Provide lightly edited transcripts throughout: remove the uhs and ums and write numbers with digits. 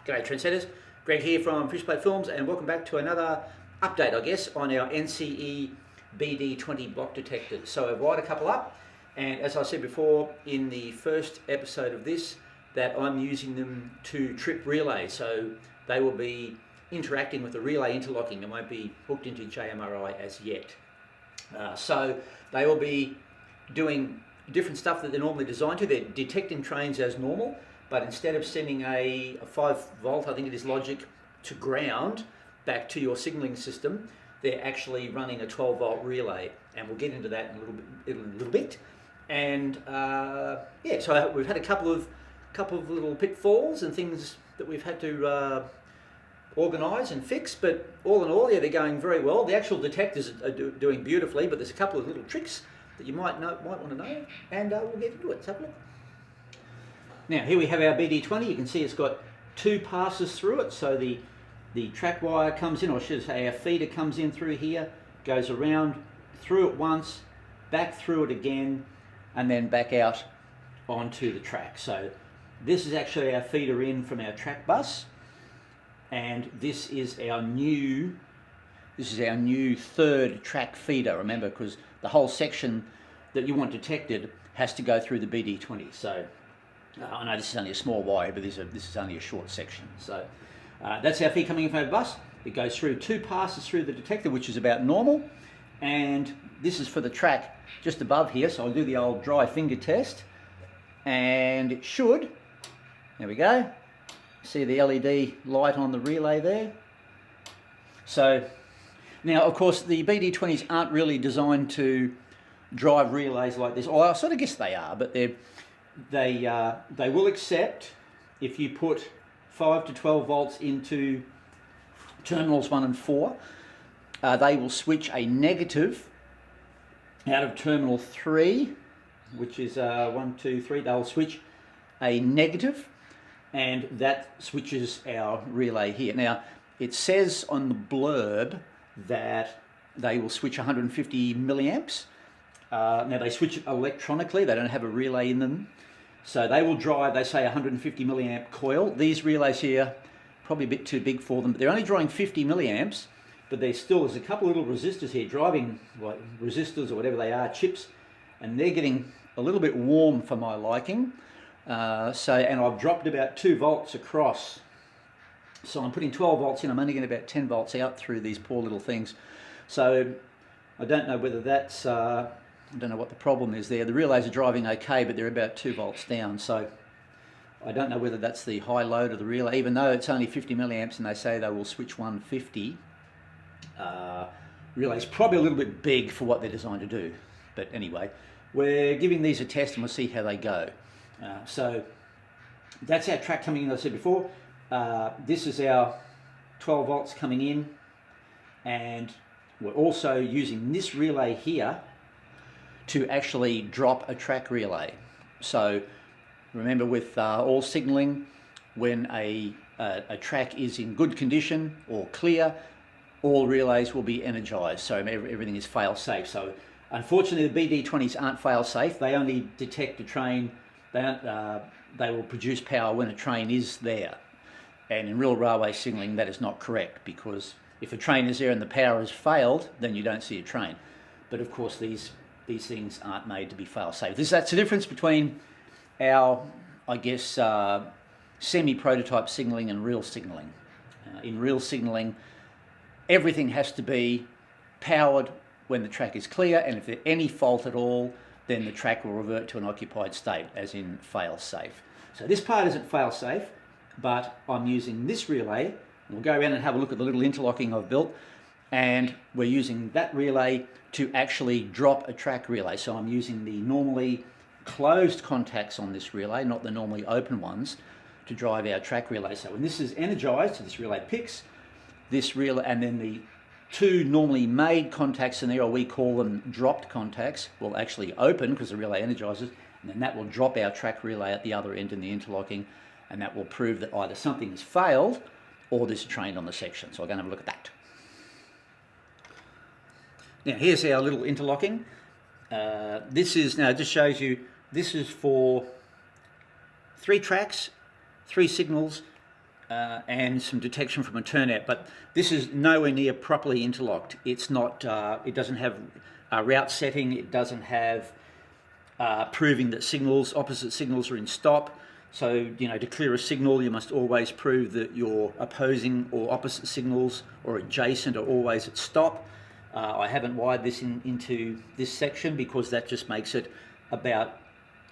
G'day trendsetters, Greg here from Fishplate Films, and welcome back to another update, I guess, on our NCE BD20 Block detectors. So I've wired a couple up, and as I said before in the first episode of this, that I'm using them to trip relays, so they will be interacting with the relay interlocking and won't be hooked into JMRI as yet. So they will be doing different stuff that they're normally designed to. They're detecting trains as normal, but instead of sending a 5 volt, I think it is logic, to ground back to your signalling system, they're actually running a 12 volt relay, and we'll get into that in a little bit. And yeah, so we've had a couple of little pitfalls and things that we've had to organise and fix, but all in all, yeah, they're going very well. The actual detectors are doing beautifully, but there's a couple of little tricks that you might want to know, and we'll get into it. Let's have a look. Now here we have our BD20. You can see it's got 2 passes through it, so the track wire comes in, or I should say our feeder comes in through here, goes around through it once, back through it again, and then back out onto the track. So this is actually our feeder in from our track bus, and this is our new 3rd track feeder. Remember, because the whole section that you want detected has to go through the BD20. So I know this is only a small wire, but this is only a short section. So that's our feed coming in from the bus. It goes through 2 passes through the detector, which is about normal, and this is for the track just above here. So I'll do the old dry finger test, and it should. There we go. See the LED light on the relay there. So now, of course, the BD20s aren't really designed to drive relays like this. Or I sort of guess they are, but they will accept if you put 5 to 12 volts into terminals 1 and 4. They will switch a negative out of terminal 3, which is 1, 2, 3. They'll switch a negative, and that switches our relay here. Now, it says on the blurb that they will switch 150 milliamps. Now they switch it electronically, they don't have a relay in them. So they will drive, they say 150 milliamp coil. These relays here, probably a bit too big for them, but they're only drawing 50 milliamps, but there's a couple of little resistors here driving, like resistors or whatever they are, chips, and they're getting a little bit warm for my liking. And I've dropped about 2 volts across. So I'm putting 12 volts in, I'm only getting about 10 volts out through these poor little things. So I don't know whether that's, I don't know what the problem is there. The relays are driving okay, but they're about 2 volts down. So I don't know whether that's the high load of the relay, even though it's only 50 milliamps and they say they will switch 150. Relay's probably a little bit big for what they're designed to do. But anyway, we're giving these a test and we'll see how they go. So that's our track coming in, as I said before. This is our 12 volts coming in, and we're also using this relay here to actually drop a track relay. So remember, with all signaling, when a track is in good condition or clear, all relays will be energized, so everything is fail safe. So unfortunately the BD20s aren't fail safe. They only detect a train. They will produce power when a train is there. And in real railway signalling, that is not correct, because if a train is there and the power has failed, then you don't see a train. But of course, these things aren't made to be fail-safe. That's the difference between our, I guess, semi-prototype signalling and real signalling. In real signalling, everything has to be powered when the track is clear, and if there's any fault at all, then the track will revert to an occupied state, as in fail-safe. So this part isn't fail-safe, but I'm using this relay. We'll go around and have a look at the little interlocking I've built, and we're using that relay to actually drop a track relay. So I'm using the normally closed contacts on this relay, not the normally open ones, to drive our track relay. So when this is energized, so this relay picks this relay, and then the 2 normally made contacts in there, or we call them dropped contacts, will actually open because the relay energizes, and then that will drop our track relay at the other end in the interlocking, and that will prove that either something has failed or there's a train on the section. So I'm going to have a look at that. Now here's our little interlocking. This is, now it just shows you, this is for 3 tracks, 3 signals, and some detection from a turnout, but this is nowhere near properly interlocked. It's not, it doesn't have a route setting, it doesn't have proving that opposite signals are in stop. So, you know, to clear a signal, you must always prove that your opposing or opposite signals or adjacent are always at stop. I haven't wired this into this section because that just makes it about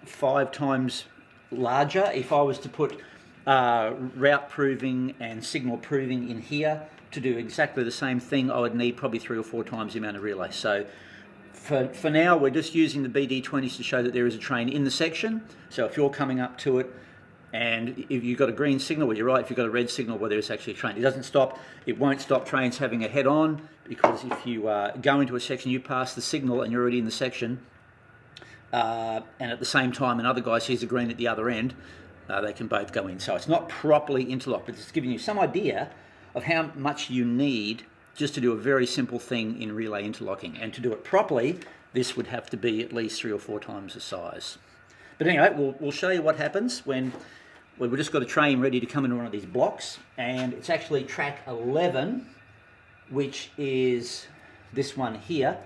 5 times larger. If I was to put route proving and signal proving in here to do exactly the same thing, I would need probably 3 or 4 times the amount of relay. So for now, we're just using the BD20s to show that there is a train in the section. So if you're coming up to it, and if you've got a green signal, well, you're right. If you've got a red signal, well, there's actually a train. It doesn't stop. It won't stop trains having a head-on, because if you go into a section, you pass the signal and you're already in the section, and at the same time another guy sees the green at the other end, they can both go in. So it's not properly interlocked, but it's giving you some idea of how much you need just to do a very simple thing in relay interlocking. And to do it properly, this would have to be at least 3 or 4 times the size. But anyway, we'll show you what happens when we've just got a train ready to come into one of these blocks, and it's actually track 11, which is this one here.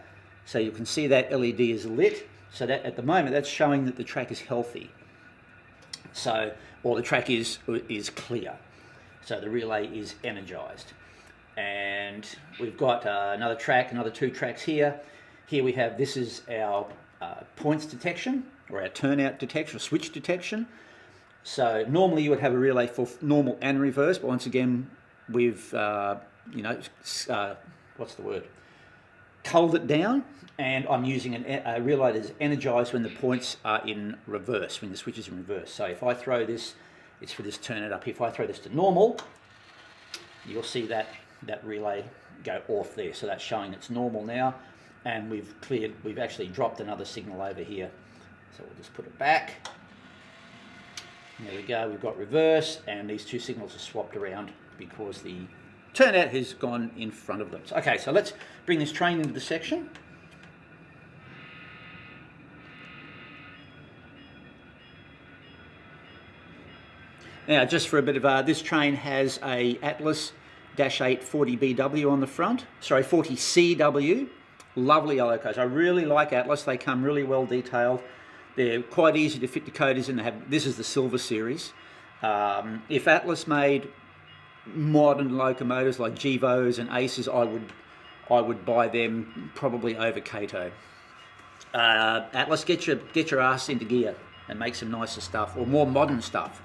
So you can see that LED is lit. So that at the moment, that's showing that the track is healthy. So, or the track is clear. So the relay is energized. And we've got another 2 tracks here. Here we have, this is our points detection, or our turnout detection, or switch detection. So normally you would have a relay for normal and reverse, but once again, we've, culled it down, and I'm using a relay that is energized when the points are in reverse, when the switch is in reverse. So if I throw this, it's for this turn it up. If I throw this to normal, you'll see that relay go off there. So that's showing it's normal now, and we've actually dropped another signal over here. So we'll just put it back. There we go, we've got reverse, and these 2 signals are swapped around because the turnout has gone in front of them. Okay, so let's bring this train into the section. Now, just for a bit of this train has a Atlas -8 40BW on the front, sorry, 40CW. Lovely yellow codes. I really like Atlas. They come really well detailed. They're quite easy to fit decoders in. This is the silver series. If Atlas made modern locomotives like Gevos and Aces, I would buy them probably over Kato. Atlas, get your ass into gear and make some nicer stuff, or more modern stuff,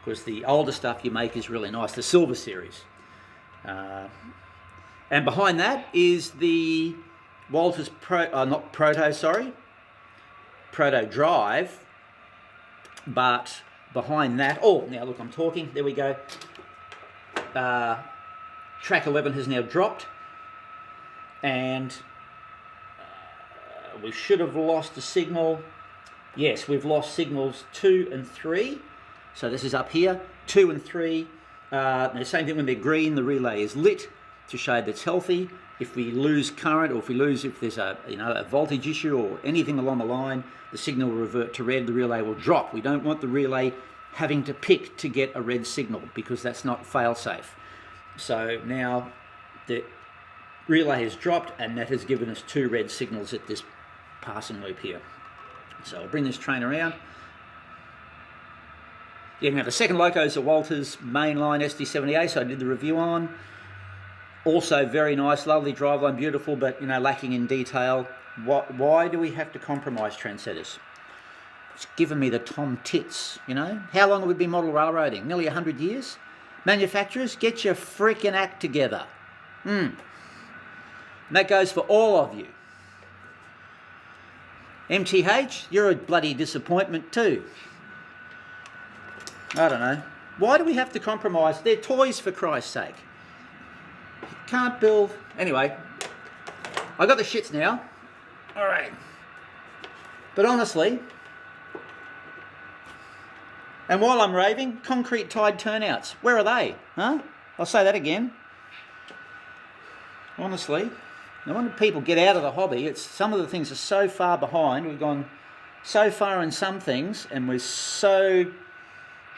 because the older stuff you make is really nice. The silver series. And behind that is the Walters Proto Drive, but behind that, oh, now look, I'm talking, there we go. Track 11 has now dropped, and we should have lost a signal. Yes, we've lost signals 2 and 3. So this is up here, 2 and 3. The same thing when they're green, the relay is lit to show that it's healthy. If we lose current, or if there's a voltage issue or anything along the line, the signal will revert to red, the relay will drop. We don't want the relay having to pick to get a red signal, because that's not fail-safe. So now the relay has dropped, and that has given us 2 red signals at this passing loop here. So I'll bring this train around. Yeah, now the second loco is a Walters mainline SD70A, so I did the review on. Also very nice, lovely driveline, beautiful, but lacking in detail. Why do we have to compromise, trendsetters? It's given me the tom tits, How long have we been model railroading? Nearly 100 years? Manufacturers, get your freaking act together. And that goes for all of you. MTH, you're a bloody disappointment too. I don't know. Why do we have to compromise? They're toys, for Christ's sake. Can't build. Anyway, I got the shits now. All right. But honestly, and while I'm raving, concrete tied turnouts. Where are they? Huh? I'll say that again. Honestly, no wonder people get out of the hobby. Some of the things are so far behind. We've gone so far in some things, and we're so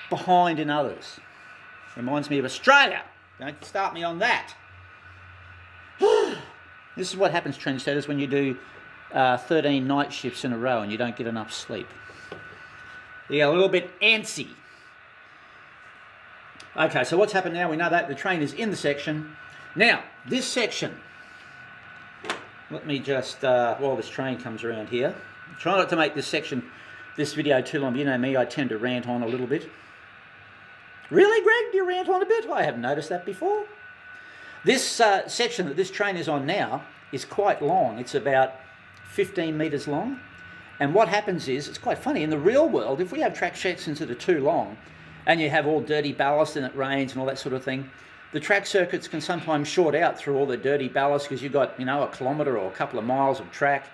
behind in others. Reminds me of Australia. Don't start me on that. This is what happens, trendsetters, when you do 13 night shifts in a row and you don't get enough sleep. You get a little bit antsy. Okay, so what's happened now? We know that the train is in the section. Now, this section, let me just, while this train comes around here, try not to make this video too long. You know me, I tend to rant on a little bit. Really, Greg? Do you rant on a bit? I haven't noticed that before. This section that this train is on now is quite long. It's about 15 metres long. And what happens is, it's quite funny, in the real world, if we have track sections that are too long, and you have all dirty ballast and it rains and all that sort of thing, the track circuits can sometimes short out through all the dirty ballast because you've got, you know, a kilometre or a couple of miles of track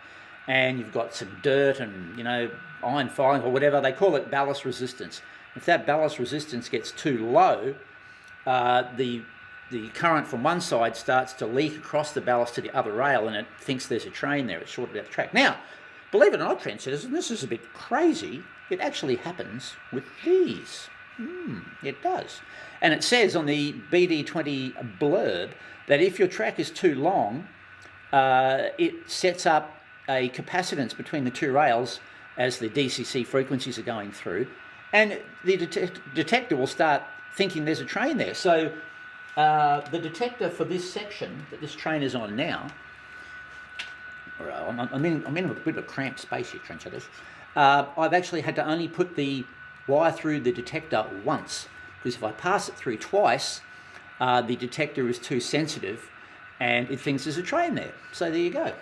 and you've got some dirt and, you know, iron filing or whatever. They call it ballast resistance. If that ballast resistance gets too low, the current from one side starts to leak across the ballast to the other rail and it thinks there's a train there. It's shorted out the track. Now, believe it or not, trendsetters, and this is a bit crazy, it actually happens with these. It does. And it says on the BD20 blurb that if your track is too long, it sets up a capacitance between the two rails as the DCC frequencies are going through, and the detector will start thinking there's a train there. So the detector for this section that this train is on now, I'm in a bit of a cramped space here, trendsetters. I've actually had to only put the wire through the detector once, because if I pass it through twice, the detector is too sensitive and it thinks there's a train there. So there you go.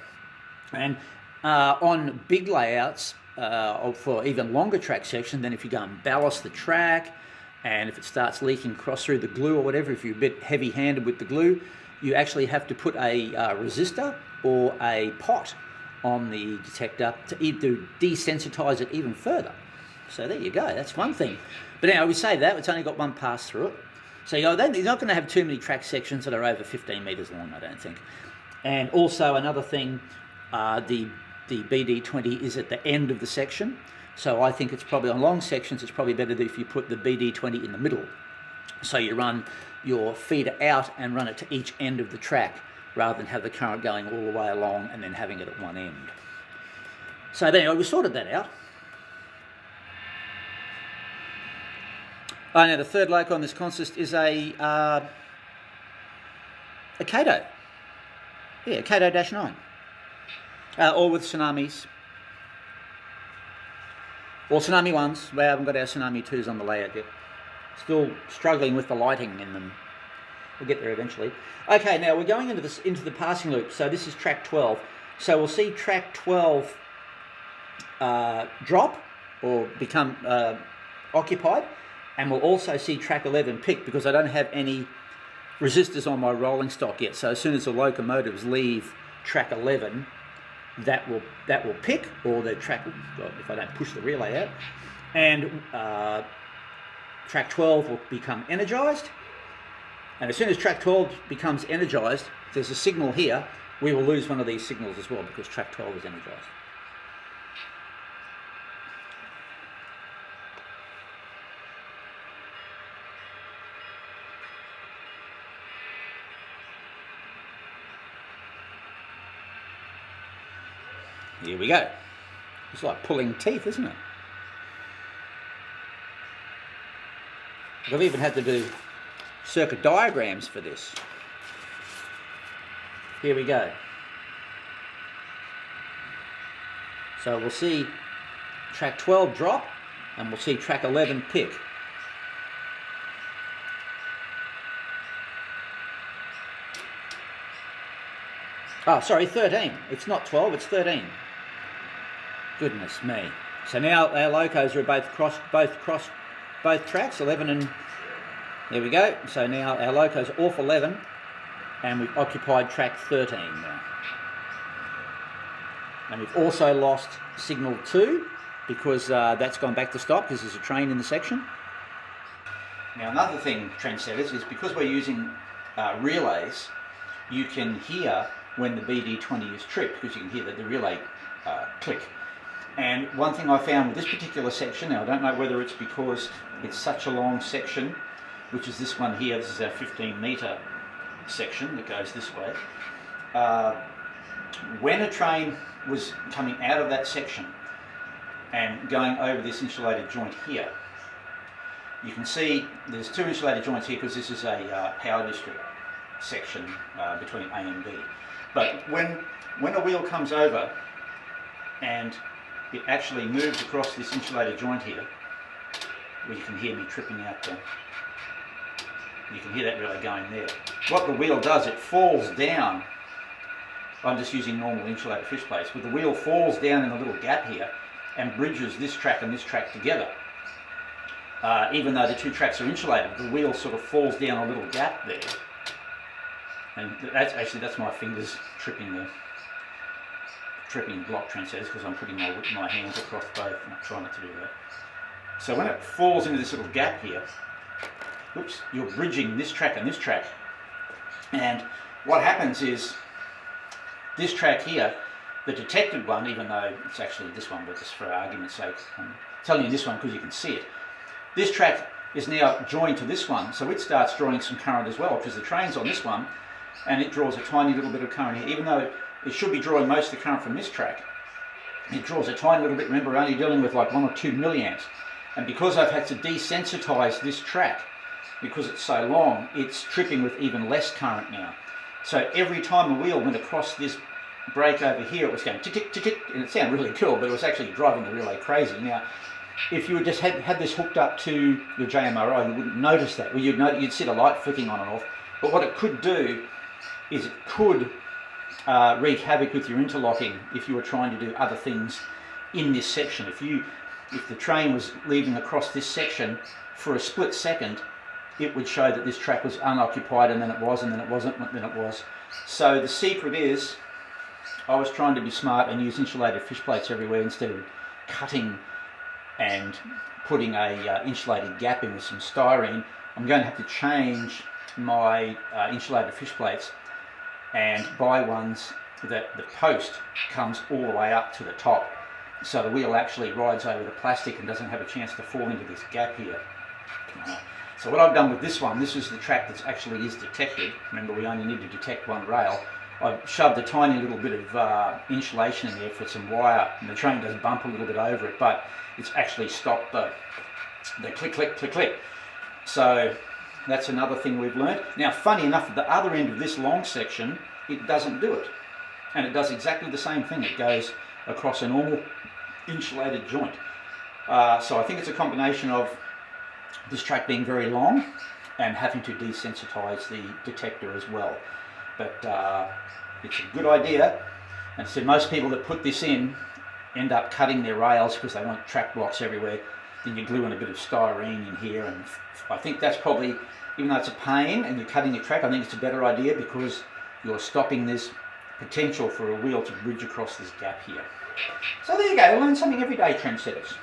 And on big layouts, for even longer track sections, then if you go and ballast the track, and if it starts leaking across through the glue or whatever, if you're a bit heavy-handed with the glue, you actually have to put a resistor or a pot on the detector to desensitize it even further. So there you go, that's one thing. But anyway, we say that, it's only got one pass through it. So you're not going to have too many track sections that are over 15 metres long, I don't think. And also another thing, the BD20 is at the end of the section. So I think it's probably, on long sections, it's probably better if you put the BD20 in the middle. So you run your feeder out and run it to each end of the track, rather than have the current going all the way along and then having it at one end. So anyway, we sorted that out. Now the third loco on this consist is a Kato. Yeah, Kato-9. All with tsunamis. Or tsunami 1s. We haven't got our tsunami 2s on the layout yet. Still struggling with the lighting in them. We'll get there eventually. Okay, now we're going into the passing loop. So this is track 12. So we'll see track 12 drop or become occupied. And we'll also see track 11 pick, because I don't have any resistors on my rolling stock yet. So as soon as the locomotives leave track 11, that will pick, or the track, well, if I don't push the relay out, and track 12 will become energized. And as soon as track 12 becomes energized, there's a signal here, we will lose one of these signals as well, because track 12 is energized. Here we go. It's like pulling teeth, isn't it? I've even had to do circuit diagrams for this. Here we go. So we'll see track 12 drop, and we'll see track 11 pick. Oh, sorry, 13. It's not 12, it's 13. Goodness me. So now our locos are both tracks, 11 and... There we go. So now our locos are off 11, and we've occupied track 13 now. And we've also lost signal 2, because that's gone back to stop, because there's a train in the section. Now another thing, trendsetters, is because we're using relays, you can hear when the BD20 is tripped, because you can hear the relay click. And one thing I found with this particular section, now I don't know whether it's because it's such a long section which is this one here. This is our 15-metre section that goes this way. When a train was coming out of that section and going over this insulated joint here, you can see there's two insulated joints here because this is a power district section between A and B. But when a wheel comes over and it actually moves across this insulated joint here, where you can hear me tripping out there. You can hear that relay going there. What the wheel does, it falls down. I'm just using normal insulated fish plates, but the wheel falls down in a little gap here and bridges this track and this track together. Even though the two tracks are insulated, the wheel sort of falls down a little gap there. And that's my fingers tripping block transceivers because I'm putting my hands across both and I'm trying not to do that. So when it falls into this little gap here, oops, you're bridging this track and this track. And what happens is this track here, the detected one, even though it's actually this one, but just for argument's sake, I'm telling you this one because you can see it. This track is now joined to this one, so it starts drawing some current as well because the train's on this one and it draws a tiny little bit of current here. Even though it should be drawing most of the current from this track, it draws a tiny little bit. Remember, we're only dealing with like 1 or 2 milliamps. And because I've had to desensitize this track, because it's so long, it's tripping with even less current now. So every time the wheel went across this break over here, it was going tick, tick, tick, tick, and it sounded really cool, but it was actually driving the relay crazy. Now, if you just had this hooked up to your JMRI, you wouldn't notice that. Well, you'd see the light flicking on and off. But what it could do is it could wreak havoc with your interlocking if you were trying to do other things in this section. If the train was leaving across this section for a split second, it would show that this track was unoccupied, and then it was, and then it wasn't, and then it was. So the secret is, I was trying to be smart and use insulated fish plates everywhere instead of cutting and putting a insulated gap in with some styrene. I'm going to have to change my insulated fish plates and buy ones that the post comes all the way up to the top, so the wheel actually rides over the plastic and doesn't have a chance to fall into this gap here. So what I've done with this one, this is the track that actually is detected. Remember, we only need to detect one rail. I've shoved a tiny little bit of insulation in there for some wire, and the train does bump a little bit over it, but it's actually stopped the click, click, click, click. So that's another thing we've learned. Now, funny enough, at the other end of this long section, it doesn't do it. And it does exactly the same thing. It goes across a normal insulated joint. So I think it's a combination of this track being very long and having to desensitize the detector as well. But it's a good idea. And so most people that put this in end up cutting their rails because they want track blocks everywhere. Then you glue in a bit of styrene in here, and I think that's probably, even though it's a pain and you're cutting your track, I think it's a better idea because you're stopping this potential for a wheel to bridge across this gap here. So there you go, learn something every day, trendsetters.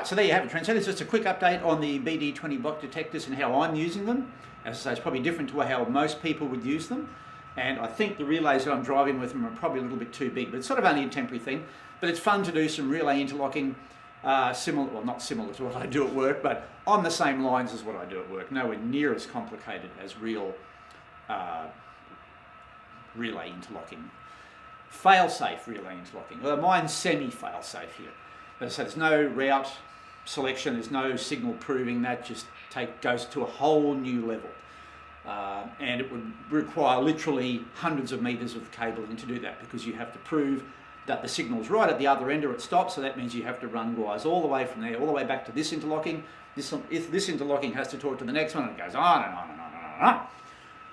right, so there you have it, Trendsetters. Just a quick update on the BD20 Block detectors and how I'm using them. As I say, it's probably different to how most people would use them. And I think the relays that I'm driving with them are probably a little bit too big, but it's sort of only a temporary thing. But it's fun to do some relay interlocking, similar, well, not similar to what I do at work, but on the same lines as what I do at work. Nowhere near as complicated as real relay interlocking. Fail-safe relay interlocking. Well, mine's semi-fail-safe here. So there's no route selection, there's no signal proving, that just goes to a whole new level. And it would require literally hundreds of meters of cabling to do that, because you have to prove that the signal's right at the other end or it stops, so that means you have to run wires all the way from there, all the way back to this interlocking. If this interlocking has to talk to the next one, and it goes on and on and on and on and on.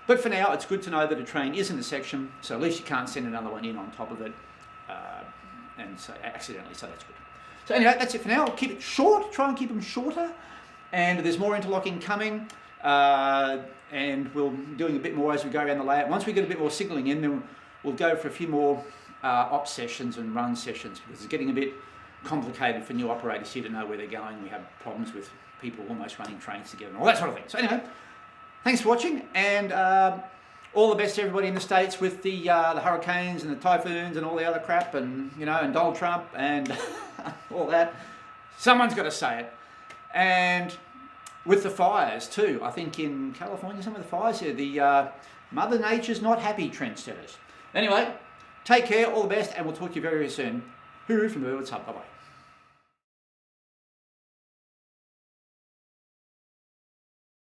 But for now, it's good to know that a train is in the section, so at least you can't send another one in on top of it, and so accidentally, so that's good. So anyway, that's it for now. I'll keep it short, try and keep them shorter, and there's more interlocking coming, and we'll be doing a bit more as we go around the layout. Once we get a bit more signaling in, then we'll go for a few more op sessions and run sessions, because it's getting a bit complicated for new operators here to know where they're going. We have problems with people almost running trains together and all that sort of thing. So anyway, thanks for watching, and all the best to everybody in the States with the hurricanes and the typhoons and all the other crap, and and Donald Trump and all that. Someone's got to say it. And with the fires too, I think in California, some of the fires here, the Mother Nature's not happy, Trendsetters. Anyway, take care, all the best, and we'll talk to you very, very soon. Hooroo from the Birdwood Sub. Bye-bye.